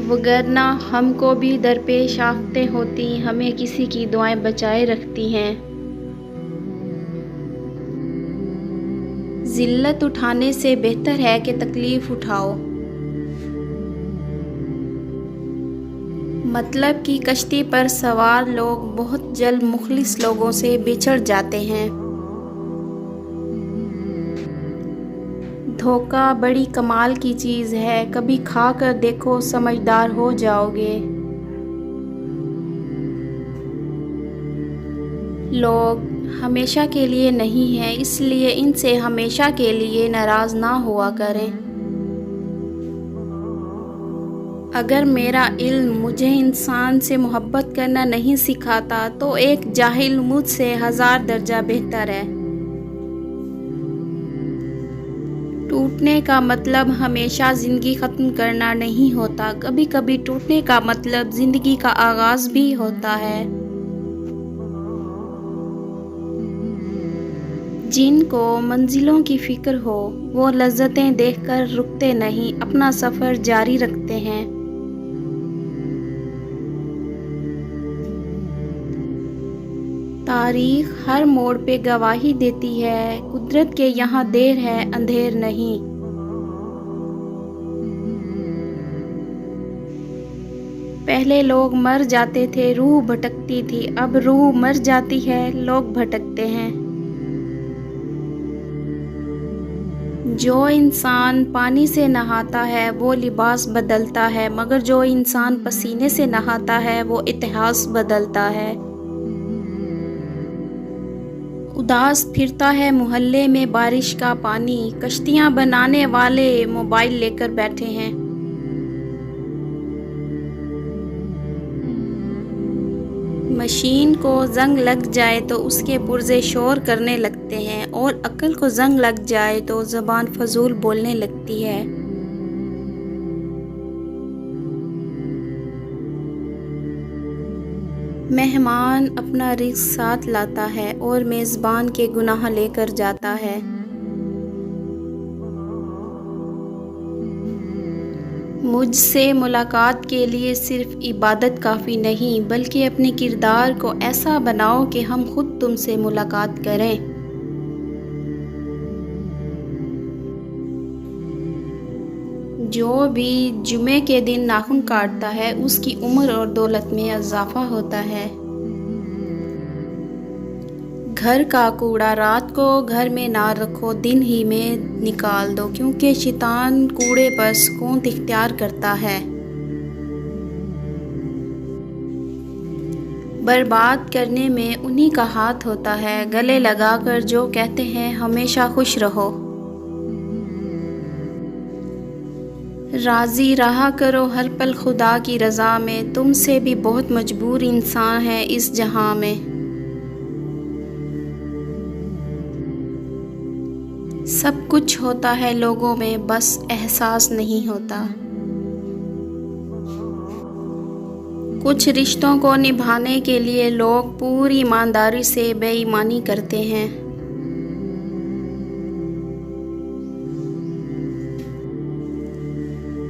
وگرنہ ہم کو بھی درپیش آفتیں ہوتی ہمیں کسی کی دعائیں بچائے رکھتی ہیں۔ ذلت اٹھانے سے بہتر ہے کہ تکلیف اٹھاؤ۔ مطلب کی کشتی پر سوار لوگ بہت جلد مخلص لوگوں سے بچھڑ جاتے ہیں۔ دھوکہ بڑی کمال کی چیز ہے، کبھی کھا کر دیکھو، سمجھدار ہو جاؤ گے۔ لوگ ہمیشہ کے لیے نہیں ہیں، اس لیے ان سے ہمیشہ کے لیے ناراض نہ ہوا کریں۔ اگر میرا علم مجھے انسان سے محبت کرنا نہیں سکھاتا تو ایک جاہل مجھ سے 1000 درجہ بہتر ہے۔ ٹوٹنے کا مطلب ہمیشہ زندگی ختم کرنا نہیں ہوتا، کبھی کبھی ٹوٹنے کا مطلب زندگی کا آغاز بھی ہوتا ہے۔ جن کو منزلوں کی فکر ہو وہ لذتیں دیکھ کر رکتے نہیں، اپنا سفر جاری رکھتے ہیں۔ تاریخ ہر موڑ پہ گواہی دیتی ہے، قدرت کے یہاں دیر ہے اندھیر نہیں۔ پہلے لوگ مر جاتے تھے روح بھٹکتی تھی، اب روح مر جاتی ہے لوگ بھٹکتے ہیں۔ جو انسان پانی سے نہاتا ہے وہ لباس بدلتا ہے، مگر جو انسان پسینے سے نہاتا ہے وہ اتہاس بدلتا ہے۔ اداس پھرتا ہے محلے میں بارش کا پانی، کشتیاں بنانے والے موبائل لے کر بیٹھے ہیں۔ مشین کو زنگ لگ جائے تو اس کے پرزے شور کرنے لگتے ہیں، اور عقل کو زنگ لگ جائے تو زبان فضول بولنے لگتی ہے۔ مہمان اپنا رزق ساتھ لاتا ہے اور میزبان کے گناہ لے کر جاتا ہے۔ مجھ سے ملاقات کے لیے صرف عبادت کافی نہیں، بلکہ اپنے کردار کو ایسا بناؤ کہ ہم خود تم سے ملاقات کریں۔ جو بھی جمعے کے دن ناخن کاٹتا ہے اس کی عمر اور دولت میں اضافہ ہوتا ہے۔ گھر کا کوڑا رات کو گھر میں نہ رکھو، دن ہی میں نکال دو، کیونکہ شیطان کوڑے پر سکون اختیار کرتا ہے۔ برباد کرنے میں انہی کا ہاتھ ہوتا ہے، گلے لگا کر جو کہتے ہیں ہمیشہ خوش رہو۔ راضی رہا کرو ہر پل خدا کی رضا میں، تم سے بھی بہت مجبور انسان ہے اس جہاں میں۔ سب کچھ ہوتا ہے لوگوں میں، بس احساس نہیں ہوتا۔ کچھ رشتوں کو نبھانے کے لیے لوگ پوری ایمانداری سے بے ایمانی کرتے ہیں۔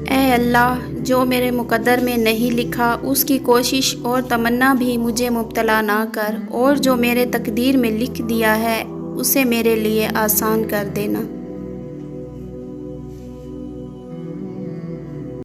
اے اللہ، جو میرے مقدر میں نہیں لکھا اس کی کوشش اور تمنا بھی مجھے مبتلا نہ کر، اور جو میرے تقدیر میں لکھ دیا ہے اسے میرے لیے آسان کر دینا۔